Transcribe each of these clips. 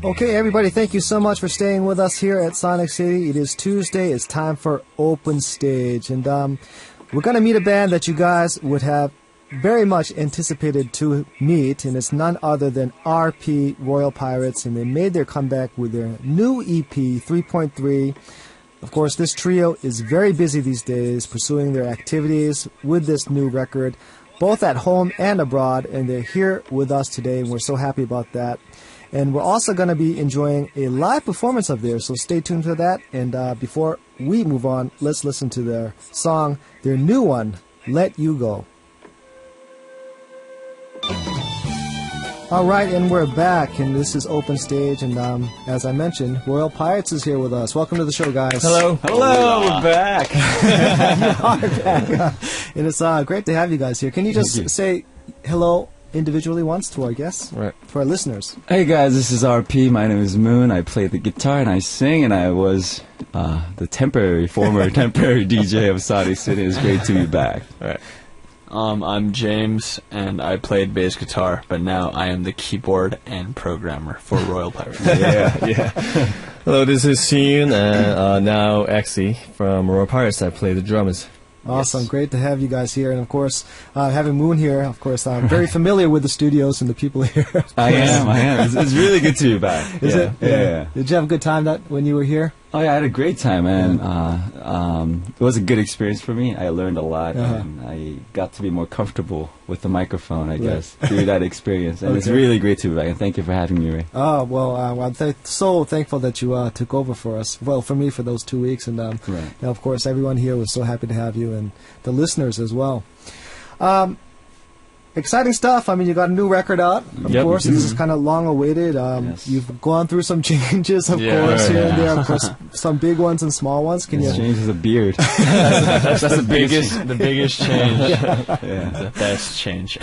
Okay, everybody, thank you so much for staying with us here at Sonic City. It is Tuesday. It's time for Open Stage. And we're going to meet a band that you guys would have very much anticipated to meet, and it's none other than RP Royal Pirates, and they made their comeback with their new EP, 3.3. Of course, this trio is very busy these days pursuing their activities with this new record, both at home and abroad, and they're here with us today, and we're so happy about that. And we're also going to be enjoying a live performance of theirs, so stay tuned for that. And before we move on, let's listen to their song, their new one, Let You Go. All right, and we're back, and this is Open Stage, and as I mentioned, Royal Pirates is here with us. Welcome to the show, guys. Hello. Hello, we're back. You are back. And it's great to have you guys here. Can you just say hello individually once to our guests, Right. to our listeners? Hey guys, this is RP. My name is Moon. I play the guitar and I sing, and I was the former temporary DJ of Sonic City. It's great to be back. Right. I'm James, and I played bass guitar, but now I am the keyboard and programmer for Royal Pirates. Yeah. Hello, this is Seun, and now Axie from Royal Pirates. I play the drums. Awesome. Yes. Great to have you guys here. And, of course, having Moon here, of course, I'm very familiar with the studios and the people here. I am. It's really good to be back. Is it? Yeah. Did you have a good time when you were here? Oh yeah, I had a great time, man. It was a good experience for me. I learned a lot, and I got to be more comfortable with the microphone, I guess, through that experience. And it's really great to be back, and thank you for having me, Ray. Oh, well, I'm so thankful that you took over for us. Well, for me, for those 2 weeks. And, of course, everyone here was so happy to have you, and the listeners as well. Exciting stuff. I mean, you got a new record out, of course. This is kind of long awaited. You've gone through some changes, of course, here and there. Of course, some big ones and small ones. Can you changes a beard? That's the biggest change. The best change.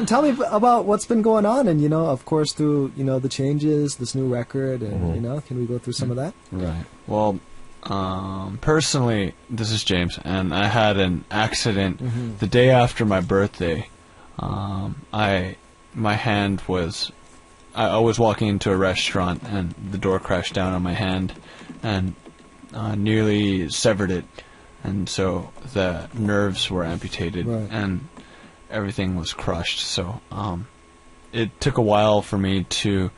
Tell me about what's been going on, and of course, through the changes, this new record, and can we go through some of that? Right. Well, personally, this is James, and I had an accident the day after my birthday. I was walking into a restaurant, and the door crashed down on my hand, and nearly severed it, and so the nerves were amputated, and everything was crushed. So it took a while for me to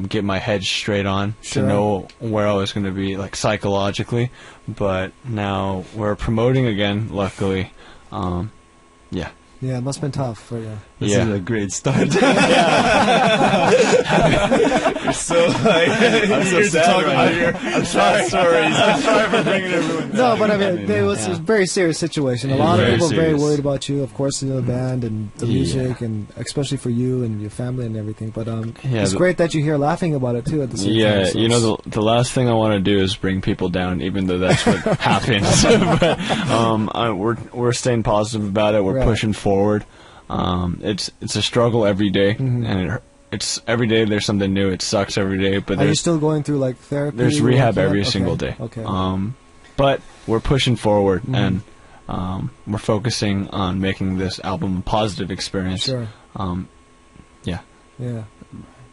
get my head straight on to know where I was going to be, like, psychologically. But now we're promoting again, luckily. Yeah, it must have been tough for you. This is a great start. You're so I'm so sad right here. I'm sorry. I'm sorry for bringing everyone down. No, but I mean, it was a very serious situation. A lot of Very people were very serious. worried about you, of course, the band and the music, and especially for you and your family and everything. But it's great that you're here laughing about it, too, at the same time. Yeah, So the last thing I want to do is bring people down, even though that's what happens. But we're staying positive about it. We're pushing forward. It's a struggle every day, and it's every day there's something new. It sucks every day, but are you still going through like therapy? There's rehab every single day. Okay. But we're pushing forward, and we're focusing on making this album a positive experience. Sure. Yeah.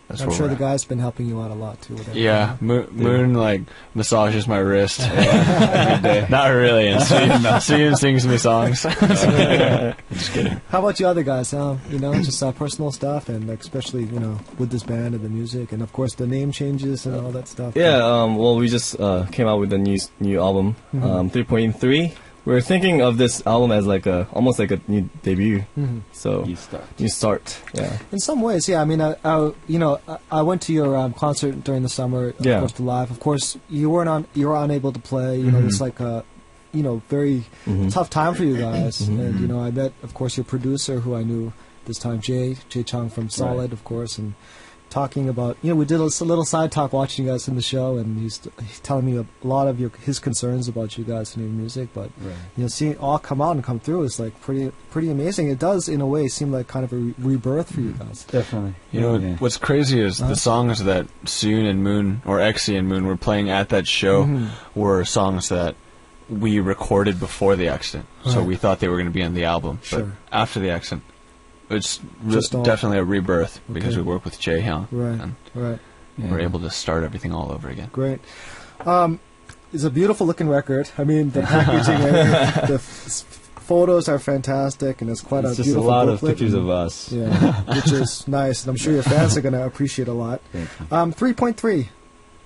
That's I'm where sure we're the at. guy's been helping you out a lot too. With Yeah, Moon like massages my wrist every day. Not really, and Seun sings me songs. Just kidding. How about you other guys? Just personal stuff, and especially with this band and the music, and of course the name changes and all that stuff. Yeah, well, we just came out with a new album, 3.3. We're thinking of this album as almost like a new debut. So new start. Yeah. In some ways, yeah. I mean, I went to your concert during the summer. Of course, the live. Of course, you were unable to play. It's like a very tough time for you guys. And I met, of course, your producer, who I knew this time, Jay Chung from Solid, of course, and talking about, we did a little side talk watching you guys in the show, and he's telling me a lot of his concerns about you guys and your music, but seeing it all come out and come through is like pretty amazing. It does, in a way, seem like kind of a rebirth for you guys. Definitely. What's crazy is the songs that Seun and Moon, or Axie and Moon, were playing at that show were songs that we recorded before the accident, so we thought they were going to be on the album. But after the accident, it's definitely a rebirth because we work with Jay Hyun. Right. And right. we're able to start everything all over again. Great. It's a beautiful looking record. I mean, the packaging, the photos are fantastic, and it's quite a beautiful just a lot booklet. of pictures of us. Yeah, which is nice, and I'm sure your fans are going to appreciate a lot. 3.3.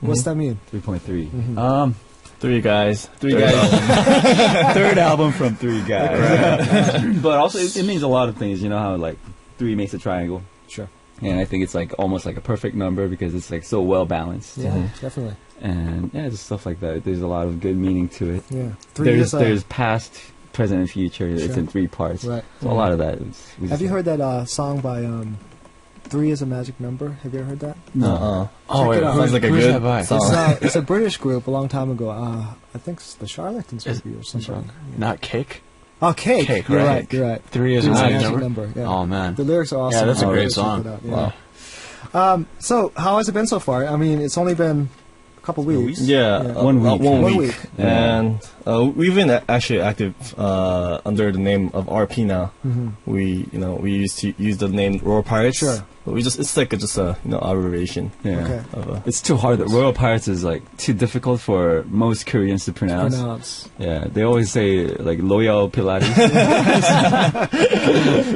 What's that mean? 3.3. Three guys. Third album from three guys. But also, it means a lot of things. You know how like 3 makes a triangle. Sure. And I think it's like almost like a perfect number because it's like so well balanced. Yeah, definitely. And yeah, just stuff like that. There's a lot of good meaning to it. Yeah. There's past, present, and future. Sure. It's in 3 parts. Right. So a lot of that. Have you heard that song by 3 is a Magic Number? Have you ever heard that? No. Oh, it sounds like a good song. It's a British group a long time ago. I think it's the Charlatans maybe or something. Yeah. Not Cake? Oh, Cake. Cake, You're right. You're right. 3 is a Magic Number. Yeah. Oh, man. The lyrics are awesome. Yeah, that's a great song. Wow. So, how has it been so far? I mean, it's only been a couple weeks. Yeah, 1 week. 1 week. Yeah. And we've been actually active under the name of RP now. Mm-hmm. We used to use the name Royal Pirates. Sure. But it's like just a abbreviation. Yeah. Okay. It's too hard. Royal Pirates is like too difficult for most Koreans to pronounce. Yeah, they always say like Loyal Pilates.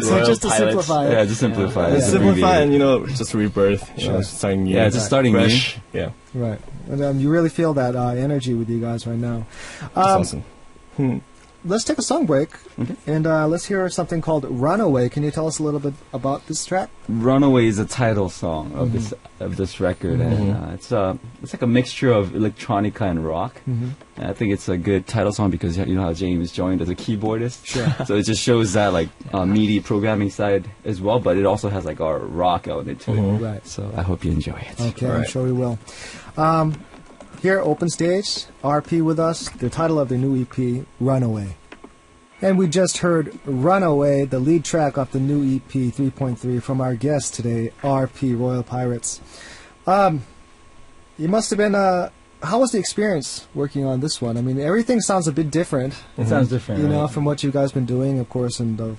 So just to simplify it. Yeah, just simplify it. Simplify and just rebirth. Starting new. Yeah, just starting fresh. new. Yeah. Right. And you really feel that energy with you guys right now. That's awesome. Let's take a song break, Okay. and let's hear something called "Runaway." Can you tell us a little bit about this track? "Runaway" is a title song of this record, and it's like a mixture of electronica and rock. And I think it's a good title song because you know how James joined as a keyboardist. Sure. So it just shows that like MIDI programming side as well, but it also has like our rock element to it. Right. So I hope you enjoy it. Okay, I'm sure we will. Here, Open Stage, RP with us, the title of their new EP, Runaway. And we just heard Runaway, the lead track off the new EP, 3.3, from our guest today, RP, Royal Pirates. You must have been, how was the experience working on this one? I mean, everything sounds a bit different. It sounds different, you know, right? from what you guys been doing, of course, and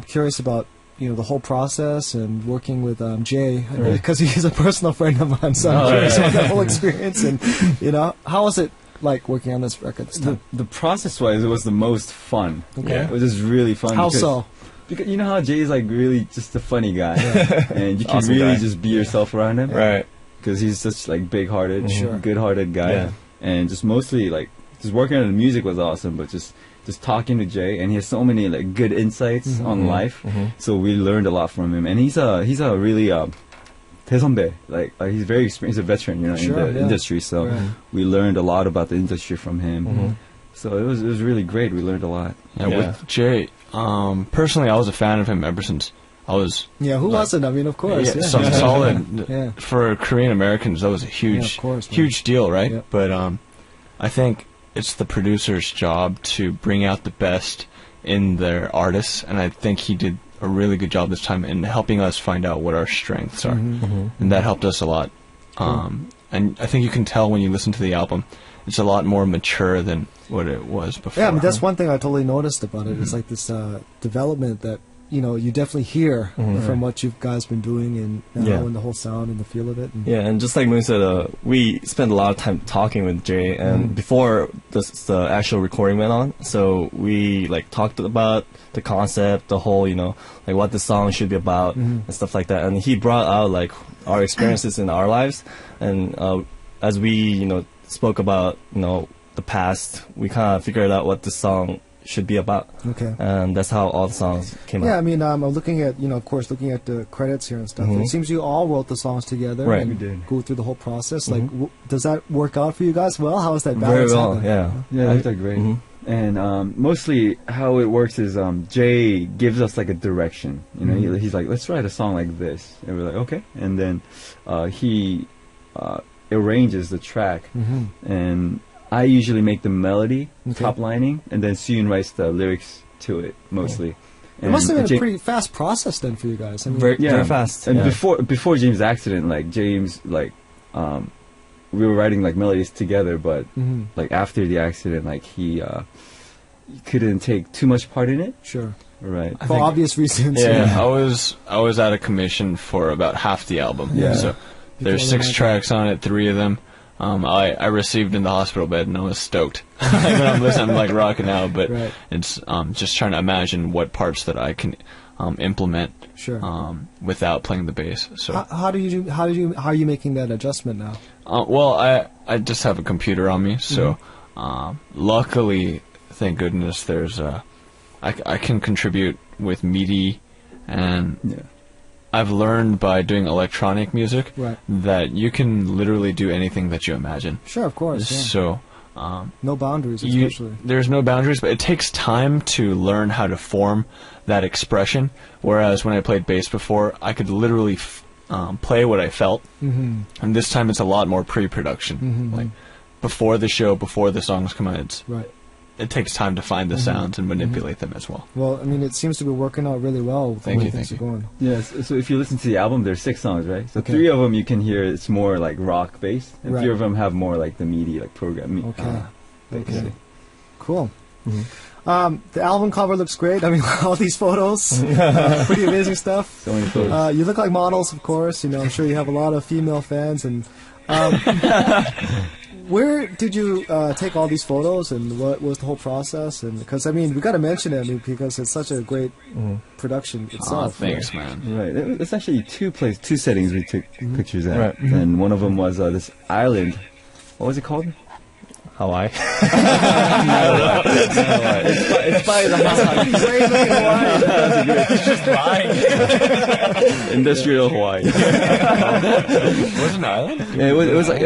curious about the whole process and working with Jay, because he's a personal friend of mine, so I'm curious about that whole experience. And how was it like working on this record this time? The process-wise, it was the most fun. Okay. Yeah. It was just really fun. How so? Because you know how Jay's like really just a funny guy, and you can Awesome really guy. just be yourself around him, Right. Because he's such like big-hearted, Sure. good-hearted guy, Yeah. and just mostly like just working on the music was awesome, but just talking to Jay, and he has so many like good insights on life. So we learned a lot from him, and he's a really 대선배, like he's very experienced, he's a veteran, in the industry. So we learned a lot about the industry from him. So it was really great. We learned a lot. Yeah, with Jay, personally, I was a fan of him ever since I was. Yeah, who wasn't? I mean, of course. Yeah, some solid. Yeah. For Korean Americans, that was a huge, of course, man. huge deal, right? Yep. But I think it's the producer's job to bring out the best in their artists, and I think he did a really good job this time in helping us find out what our strengths are, and that helped us a lot. And I think you can tell when you listen to the album, it's a lot more mature than what it was before. Yeah, I mean, that's one thing I totally noticed about it. It's like this development that you definitely hear from what you guys been doing and and the whole sound and the feel of it. And Yeah, and just like Moon said, we spent a lot of time talking with Jay, and before the actual recording went on, so we like talked about the concept, the whole, like what the song should be about and stuff like that. And he brought out like our experiences in our lives, and as we spoke about the past, we kind of figured out what the song should be about. Okay. And that's how all the songs came Yeah, out. I mean, I'm looking at, of course, looking at the credits here and stuff. It seems you all wrote the songs together Right. and We did. go through the whole process. Like, does that work out for you guys well? How is that Very balance well, happen? Yeah, I thought great. And mostly how it works is Jay gives us like a direction. He's like, let's write a song like this, and we're like, okay. And then he arranges the track, and I usually make the melody top lining, and then Suyun writes the lyrics to it mostly. It must have been a pretty fast process then for you guys. I mean, Very fast. And yeah. before James' accident, like James, like we were writing like melodies together, but like after the accident, like he couldn't take too much part in it. Sure. Right. For obvious reasons. Yeah, I was out of commission for about half the album. Yeah. So there's 6 tracks on it, 3 of them. I received in the hospital bed and I was stoked. When I'm listening, I'm like rocking out, but Right. it's just trying to imagine what parts that I can implement Sure. without playing the bass. So How are you making that adjustment now? well, I just have a computer on me, so luckily, thank goodness, there's I can contribute with MIDI, and Yeah. I've learned by doing electronic music Right. that you can literally do anything that you imagine. Sure, of course. Yeah. So No boundaries, especially. there's no boundaries, but it takes time to learn how to form that expression. Whereas when I played bass before, I could literally play what I felt, Mm-hmm. and this time it's a lot more pre-production. Mhm. Like before the show, before the songs come out, Right. it takes time to find the sounds and manipulate them as well. Well, I mean, it seems to be working out really well with the Thank way you, things thank are going. Yes. So if you listen to the album, there's 6 songs, right? So Okay. 3 of them you can hear it's more like rock based, and Right. 3 of them have more like the MIDI, like program. Okay. Basically. Cool. The album cover looks great. I mean, all these photos, pretty amazing stuff. So many photos. You look like models, of course. You know, I'm sure you have a lot of female fans. And where did you take all these photos, and what was the whole process? And because I mean, we got to mention it, I mean, because it's such a great production Oh, itself. thanks, man. Right. It's actually 2 settings we took pictures at. Right. And one of them was this island. What was it called? Hawaii. It's by the Hawaii. Industrial Hawaii. Was an island? Yeah, it was like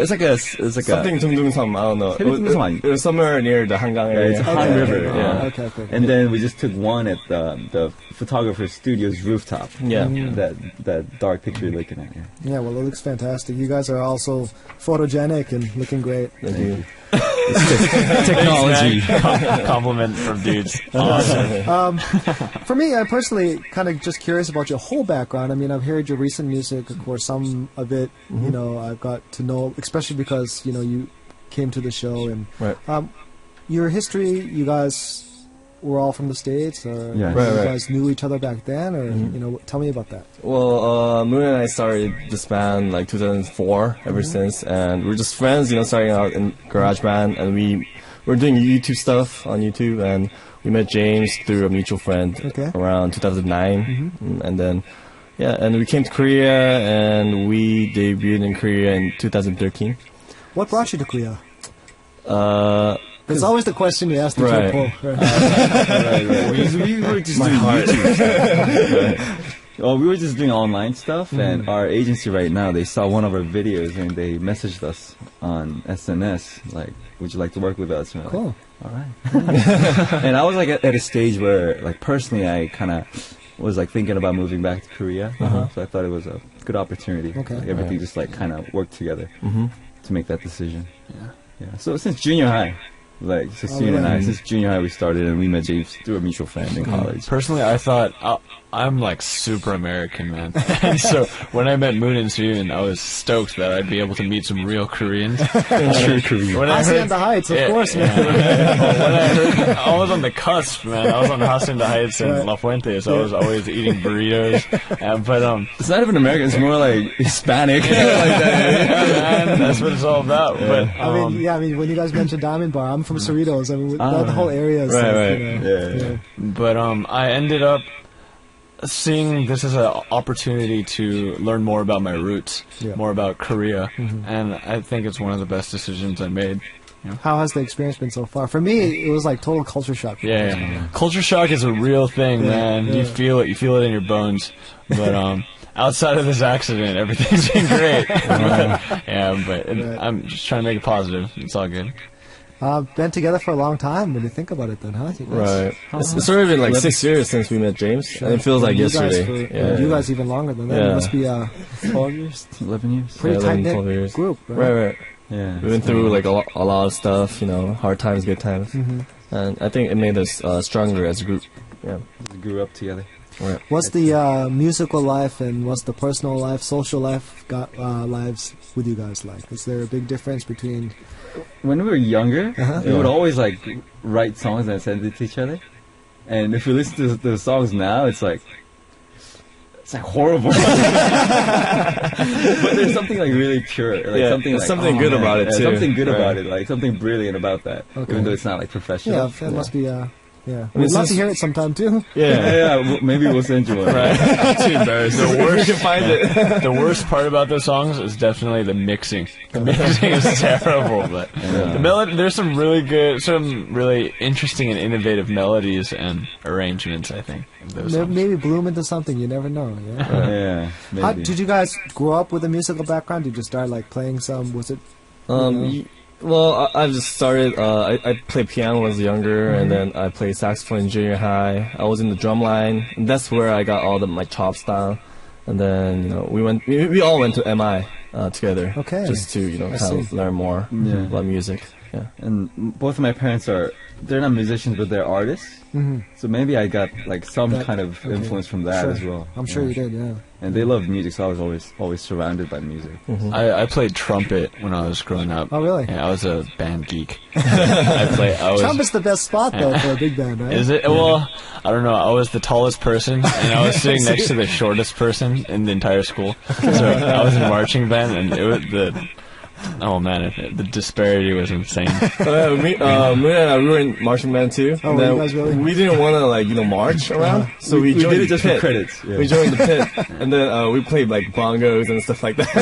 Something Tungdungsam, I don't know. Tungdungsam. It was somewhere near the Hangang Yeah, area. it's a Han River. Yeah. Okay. And then we just took one at the photographer's studio's rooftop. Yeah. That dark picture you're looking at. Yeah. Yeah, well, it looks fantastic. You guys are also photogenic and looking great. Thank you. Technology. Compliment from dudes. Awesome. For me, I'm personally kind of just curious about your whole background. I mean, I've heard your recent music, of course, some of it, you know, I've got to know, especially because, you know, you came to the show. And Right. your history, you guys were all from the States, or Yeah. Right, you right. guys knew each other back then, or, you know, tell me about that. Well, Moon and I started this band like 2004 ever since, and we're just friends, you know, starting out in GarageBand, and we're doing YouTube stuff on YouTube, and we met James through a mutual friend around 2009, and then, yeah, and we came to Korea, and we debuted in Korea in 2013. What brought you to Korea? It's It's always the question you ask the Right. people. We were just doing YouTube stuff. Oh, we were just doing online stuff, and our agency right now, they saw one of our videos and they messaged us on SNS, like, would you like to work with us? And we're Cool. like, all right. And I was like at a stage where, like, personally, I kind of was like thinking about moving back to Korea, so I thought it was a good opportunity. Okay. Like, everything just like kind of worked together to make that decision. Yeah. Yeah. So since junior high, like Cecile and I, since junior high we started, and we met James through a mutual friend in college. Personally, I thought I'm like super American, man. And so when I met Moon and Suyun, I was stoked that I'd be able to meet some real Koreans. True Korean. When I Hacienda Heights, of course, man. when I heard, I was on the cusp, man. I was on Hacienda Heights and La Fuente, so I was always eating burritos. But It's not even American; it's more like Hispanic. Like that. man, that's what it's all about. But I mean, when you guys mentioned Diamond Bar, I'm from Cerritos. I mean, the whole area is Right, like, right. you know, But I ended up seeing this as an opportunity to learn more about my roots, more about Korea, and I think it's one of the best decisions I made. How has the experience been so far? For me, it was like total culture shock. Yeah. Culture shock is a real thing, man. yeah. You feel it in your bones. But outside of this accident, everything's been great. I'm just trying to make it positive. It's all good. Been together for a long time when you think about it then, huh? You guys? Right. It's already been like 6 years since we met James, and it feels like You guys yesterday. for- You guys even longer than that. It Yeah. must be 12 years. 11 years. Pretty 11, tight 12 knit years. group, right? Right, right. Yeah. We went through like a lot of stuff, you know, hard times, good times, and I think it made us stronger as a group. Yeah. We grew up together. Right. What's the musical life and what's the personal life, social life lives with you guys like? Is there a big difference When we were younger, we would always like write songs and send it to each other. And if you listen to the songs now, it's like horrible. But there's something like really pure, like something like something good about it too. Something good about it, like something brilliant about that. Okay. Even though it's not like professional. Yeah, that must be. We'd love to hear it sometime too. Yeah. Maybe we'll send you one. Right. Too embarrassing. The worst you can find it. The worst part about those songs is definitely the mixing. The mixing is terrible, but the melody. There's some really good, some really interesting and innovative melodies and arrangements. I think of those songs. Maybe bloom into something. You never know. Yeah. Yeah. Maybe. How, did you guys grow up with a musical background? Did you start like playing some? Was it? Well, I just started. I played piano when I was younger, and then I played saxophone in junior high. I was in the drum line, and that's where I got all my chops down. And then we all went to MI together, just to kind of learn more about music. Yeah, and both of my parents they're not musicians, but they're artists. Mm-hmm. So maybe I got like some kind of influence from that as well. I'm sure you did, yeah. And they loved music, so I was always surrounded by music. Mm-hmm. I played trumpet when I was growing up. Oh, really? Yeah, I was a band geek. Trumpet's the best spot, though, for a big band, right? Is it? Well, I don't know. I was the tallest person, and I was sitting next to the shortest person in the entire school. So I was in marching band, and it was oh man, the disparity was insane. Me and we were in marching band too. Oh, you guys really? We didn't want to march around, so we joined did it just the pit. for credits. Yeah. We joined the pit, and then we played like bongos and stuff like that.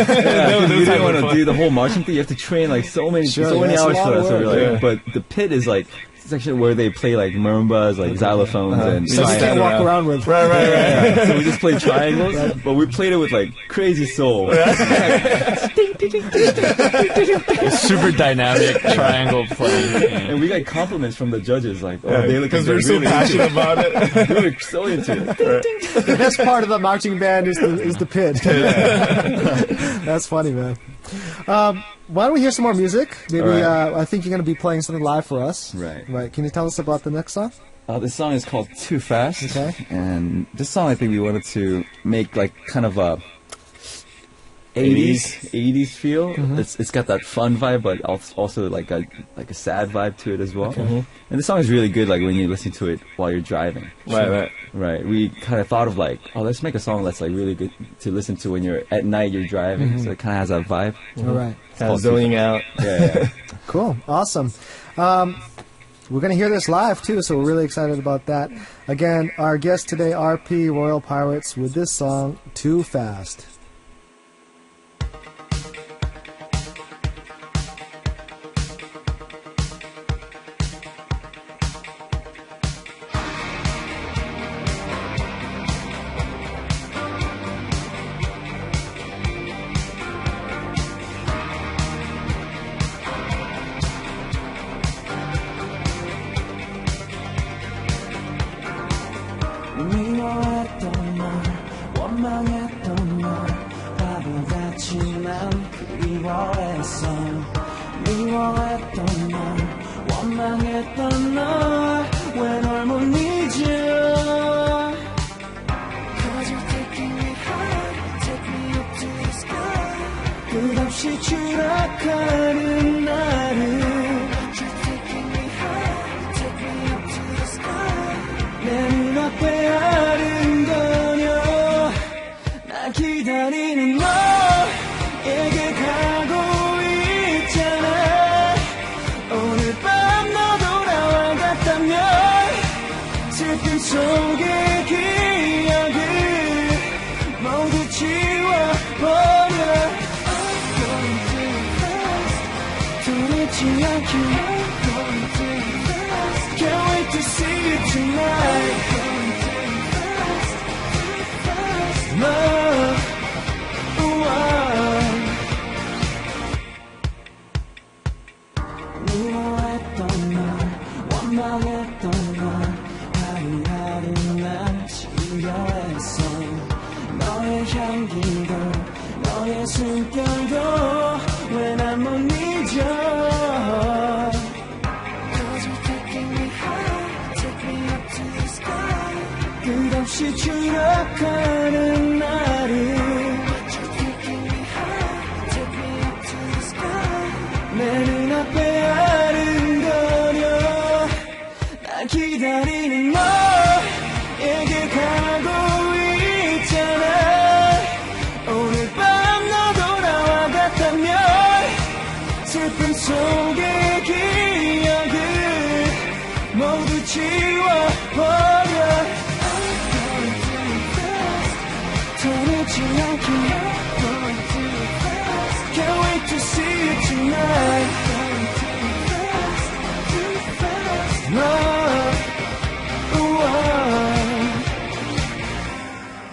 You didn't want to do the whole marching thing. You have to train like so many hours for that. So we're like, but the pit is like section where they play like marimbas, like xylophones, and so you can't walk around with. Right. Yeah. So we just played triangles, but we played it with like crazy soul. It's super dynamic triangle playing, and we got compliments from the judges, like, "Oh, they look because they're so really passionate about it." They were so into it. The best part of the marching band is the pit. That's funny, man. Why don't we hear some more music? Maybe I think you're going to be playing something live for us. Right. Can you tell us about the next song? This song is called Too Fast. Okay. And this song, I think we wanted to make like kind of a 80s feel. Mm-hmm. It's got that fun vibe, but also like a sad vibe to it as well. Okay. Mm-hmm. And the song is really good, like when you listen to it while you're driving. Right. We kind of thought of like, let's make a song that's like really good to listen to when you're at night, you're driving. Mm-hmm. So it kind of has that vibe. Mm-hmm. All right. Kind of zoning out. Yeah. Cool. Awesome. We're going to hear this live too, so we're really excited about that. Again, our guest today, RP Royal Pirates, with this song, Too Fast. 미워했던 널 원망했던 널 바보같이 난 그리워했어 미워했던 널 원망했던 널 왜 널 못 잊어 Cause you're taking me high Take me up to the sky 끝없이 추락하는 나를 You're taking me high Take me up to the sky 내 눈앞에 아른거려 나 기다리는 너에게 가고 있잖아 오늘 밤 너 돌아와 갔다면 슬픔 속의 기억을 모두 지워버려 I'm going too fast 두렵지 않게 I'm going too fast Can't wait to see you tonight Love, 미워했던 널 원망했던 널 하루하루 난 지겨했어 너의 향기도 너의 숨결도 왜 난 못 잊어 Cause you're taking me high Take me up to the sky 끝없이 추락하는 나를 You're taking me high Take me up to the sky 내 눈앞에 아른거려 날 기다리는 너 슬픔 속의 기억을 모두 지워버려 떠나지 않게 Can't wait to see you tonight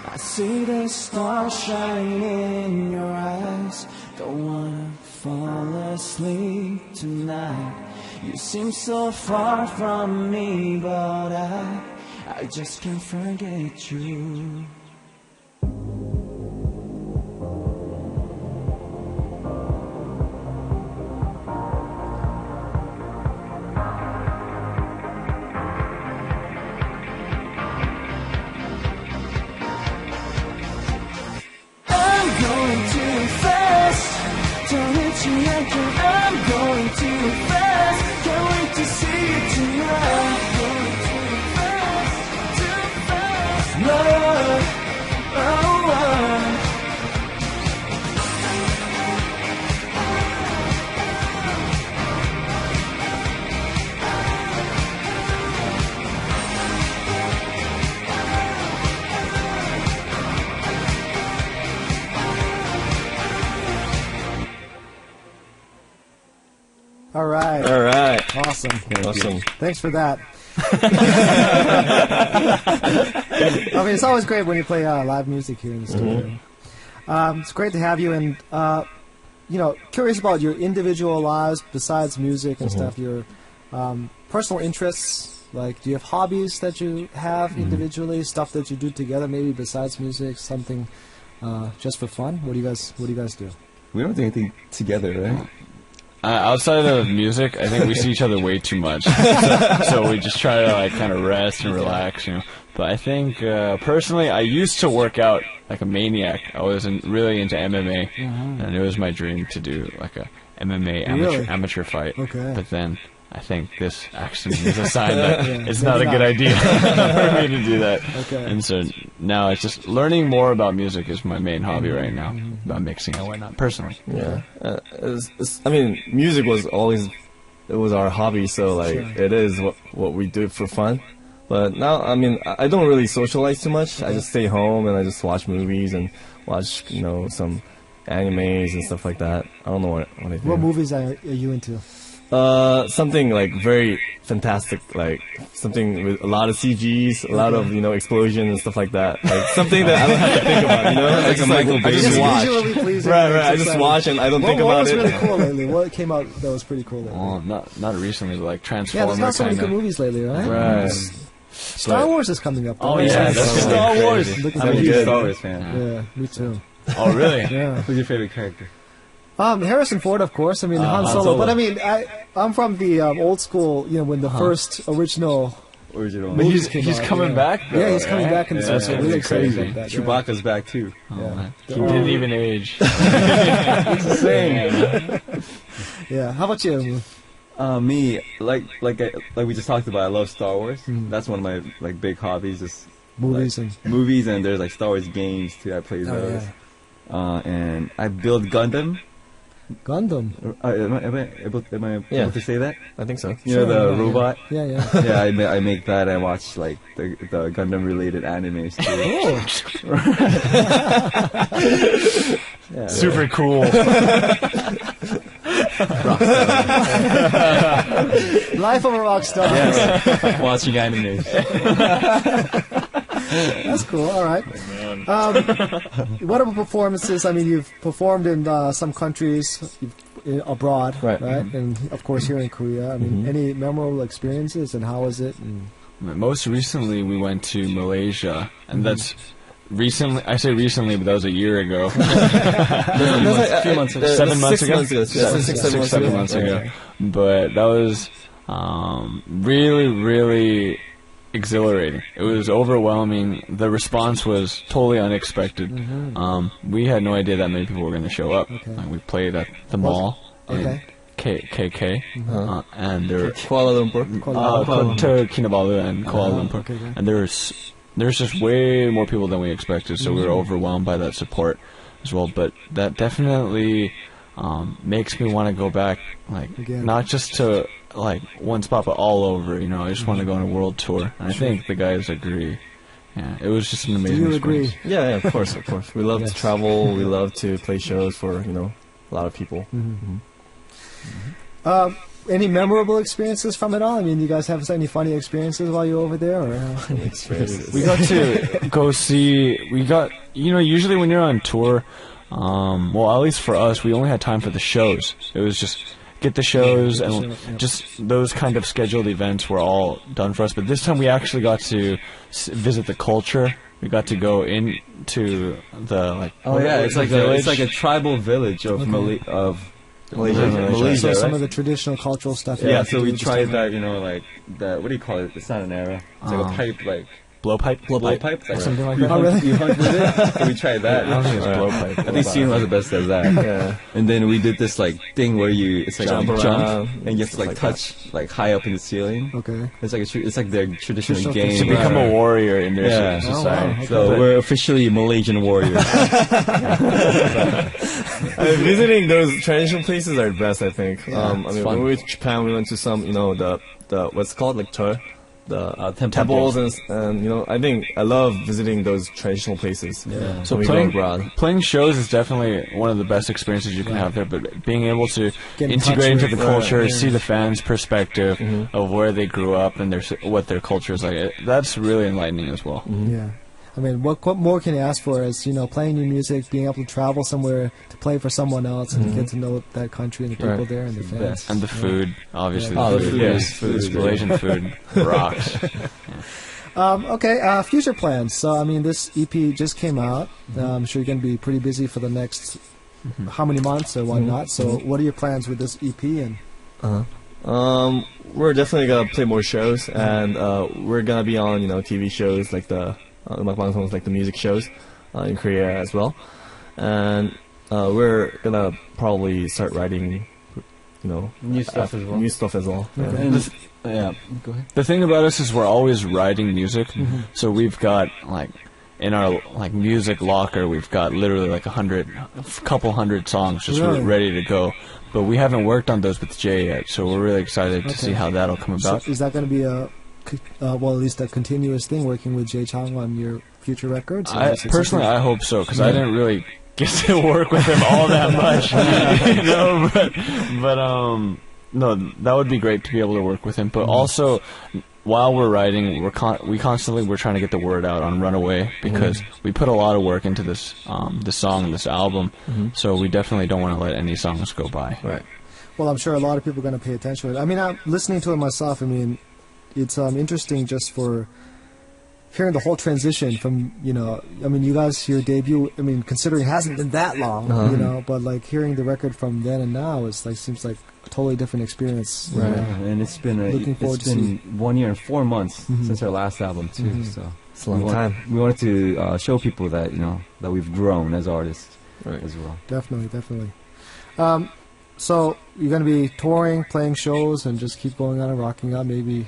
I see the stars shining in your eyes Don't wanna fall asleep tonight You seem so far from me But I just can't forget you I'm going too fast Can't wait to see you tonight Going too fast Love, All right. All right. Awesome. Awesome. Thanks for that. I mean, it's always great when you play live music here in the studio. It's great to have you, and curious about your individual lives besides music and stuff. Your personal interests, like, do you have hobbies that you have individually? Stuff that you do together, maybe besides music, something just for fun. What do you guys do? We don't do anything together, right? Outside of music, I think we see each other way too much. So we just try to like kind of rest and relax, But I think personally, I used to work out like a maniac. I was really into MMA, and it was my dream to do like a MMA amateur fight. Okay. But then I think this accident is a sign that it's not a good idea for me to do that. Okay. And so now it's just learning more about music is my main hobby right now, about mixing and whatnot, personally. Yeah. I mean, music was always, it was our hobby, so like, it is what we do for fun. But now, I mean, I don't really socialize too much. I just stay home and I just watch movies and watch, some animes and stuff like that. I don't know what I do. What movies are you into? Something like very fantastic, like something with a lot of CGs, a lot of explosions and stuff like that. Like something that I don't have to think about, Like a Michael Bay. I just watch. Visually pleasing. Right. I just watch and I don't think about it. What was really cool lately? What came out that was pretty cool lately? Oh, not recently, but like Yeah, Transformers. there's not so many good movies lately, right? Right. Star Wars is coming up. Oh yeah, that's gonna Star be Wars. crazy. Looking I'm a for huge you. Star Wars fan. Yeah, me too. Oh really? Yeah. Who's your favorite character? Harrison Ford, of course. I mean, Han Solo. But I mean, I'm from the old school. When the first original. But movies came he's out, coming back. Though, Yeah, he's coming back in the that's season. gonna Really be crazy. excited about that. Chewbacca's back too. Oh, Yeah. man. He Yeah. didn't even age. It's the same. Yeah. How about you? Me, like we just talked about, I love Star Wars. That's one of my like big hobbies, just Movies like, movies, and there's like Star Wars games too. I play those, and I build Gundam. Gundam. Am I able to say that? I think so. You know the robot. Yeah. Yeah, I make that. I watch like the Gundam related animes too. Yeah. Super cool. Life of a rock star. Yes, watching animes. That's cool. All right. What about performances? I mean, you've performed in some countries abroad, Right. And of course here in Korea. I mean, any memorable experiences, and how was it? And Most recently, we went to Malaysia, and that's recently. I say recently, but that was a year ago. A few months ago. 7 months ago. 7 months ago. But that was really, really exhilarating. It was overwhelming. The response was totally unexpected. We had no idea that many people were going to show up. Okay. We played at the mall in KK, and there Kuala Lumpur. to Kinabalu and Kuala Lumpur, okay. and there's just way more people than we expected. So we were overwhelmed by that support as well. But that definitely makes me want to go back, like Again. not just to like one spot, but all over. You know, I just want to go on a world tour, and I think the guys agree. Yeah, it was just an Do amazing you experience. agree? Yeah, of course, of course. We love Yes. to travel. We love to play shows for a lot of people. Any memorable experiences from it all? I mean, you guys have any funny experiences while you're over there? Or, Experiences. We got to go see. We got, usually when you're on tour, well, at least for us, we only had time for the shows. It was just get the shows, and just those kind of scheduled events were all done for us. But this time we actually got to visit the culture. We got to go into the like. Oh yeah, it's like village. a tribal village of Malaysia, so some right? of the traditional cultural stuff. you Yeah, have to so do we this tried time. that, like that. What do you call it? It's not an arrow. It's like a pipe, like blowpipe. blowpipe, like Something like you that. hunt, Oh, really? you hunt with it. So we tried that. I don't think it's Right. blowpipe. I think Steven was the best at that. Yeah. And then we did this like thing where it's like Jump you around, jump and you have to like stuff like touch like high up in the ceiling. Okay. It's like it's like their traditional Traditional game. To become a warrior in their Yeah. society. Oh, wow. So But- we're officially Malaysian warriors. Visiting those traditional places are the best, I think. I mean, fun. when we were in Japan, we went to some, the what's it called, like the temples. and I think I love visiting those traditional places. Yeah. So when we go playing abroad. playing shows is definitely one of the best experiences you can have there. But being able to Get in touch integrate into with- the culture, yeah. see the fans' perspective of where they grew up and what their culture is like, that's really enlightening as well. Yeah. I mean, what more can you ask for? Is playing new music, being able to travel somewhere to play for someone else, and get to know that country and the people Right. there and the fans. best. And the food, obviously. Yeah. Oh, the food yes, is- food is great. Malaysian food rocks. Okay, future plans. So, I mean, this EP just came out. I'm sure you're going to be pretty busy for the next how many months or whatnot. So, what are your plans with this EP? And We're definitely gonna play more shows, and we're gonna be on TV shows like the 음악방송s, like the music shows in Korea as well, and we're gonna probably start writing New stuff as well. New stuff as well. Yeah. And yeah, go ahead. The thing about us is we're always writing music, so we've got like in our like music locker, we've got literally like a couple hundred songs just Really? ready to go. But we haven't worked on those with Jay yet, so we're really excited to see how that'll come so about. is that going to be at least a continuous thing working with Jay Chang on your future records? Or is it Personally, something- I hope so, because I didn't really get to work with him all that much, but no, that would be great to be able to work with him. But also, while we're writing, we're trying to get the word out on Runaway, because we put a lot of work into this song, this album. So we definitely don't want to let any songs go by. Right. Well, I'm sure a lot of people are going to pay attention to it. I mean, I'm listening to it myself. I mean, it's interesting just for hearing the whole transition from, I mean, you guys, your debut, I mean, considering it hasn't been that long, but like hearing the record from then and now is like, seems like a totally different experience. Right. And it's been Looking forward it's to been 1 year and 4 months since our last album too. So It's a long time. We wanted to show people that that we've grown as artists Right. as well. Definitely. So you're going to be touring, playing shows, and just keep going on and rocking out. Maybe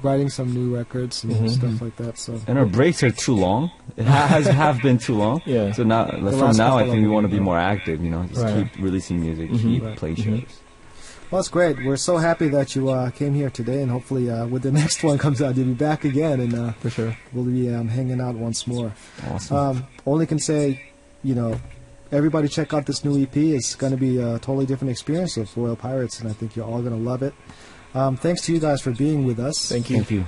writing some new records and stuff like that. So And our breaks are too long. It have been too long. Yeah. So now, last from now, I couple think we of want to be them, more active. Just Right. keep releasing music, keep Right. playing shows. well, that's great. We're so happy that you came here today, and hopefully, when the next one comes out, you'll be back again, and For sure. we'll be hanging out once more. Awesome. Only can say, everybody check out this new EP. It's going to be a totally different experience of Royal Pirates, and I think you're all going to love it. Thanks to you guys for being with us. Thank you. Thank you.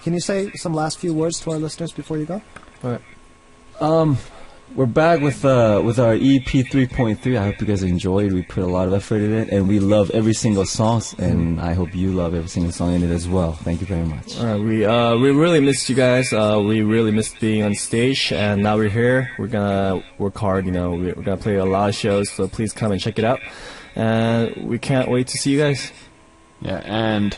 Can you say some last few words to our listeners before you go? We're back with our EP 3.3. I hope you guys enjoyed. We put a lot of effort in it, and we love every single song, and I hope you love every single song in it as well. Thank you very much. All right, we really missed you guys. We really missed being on stage, and now we're here. We're gonna work hard. We're gonna play a lot of shows, so please come and check it out. And we can't wait to see you guys. Yeah, and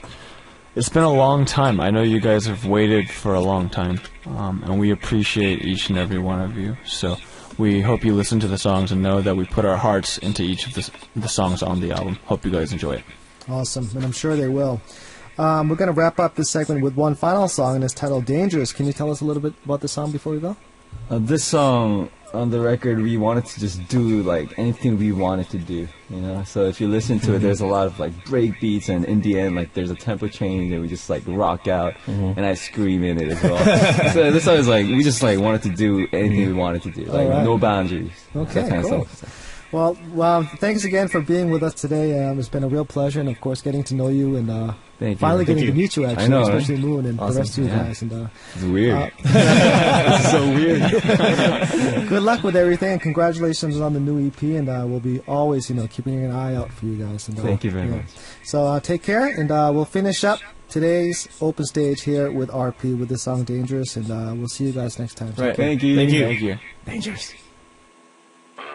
it's been a long time. I know you guys have waited for a long time, and we appreciate each and every one of you. So we hope you listen to the songs and know that we put our hearts into each of the songs on the album. Hope you guys enjoy it. Awesome, and I'm sure they will. We're going to wrap up this segment with one final song, and it's titled Dangerous. Can you tell us a little bit about the song before we go? This song on the record, we wanted to just do like anything we wanted to do, you know. So if you listen to it, there's a lot of like break beats, and in the end, like there's a tempo change, and we just like rock out, and I scream in it as well. So this was like we just like wanted to do anything we wanted to do, like no boundaries. Okay, that kind cool. of stuff. Well, thanks again for being with us today. It's been a real pleasure, and of course, getting to know you and finally getting to meet you. Actually, I know, especially right? Moon and the rest of you guys. And it's weird. It's so weird. Good luck with everything, and congratulations on the new EP. And we'll be always, keeping an eye out for you guys. And, Thank you very much. So take care, and we'll finish up today's open stage here with RP with the song "Dangerous," and we'll see you guys next time. Right. Thank you. Thank you. Thank you. Dangerous.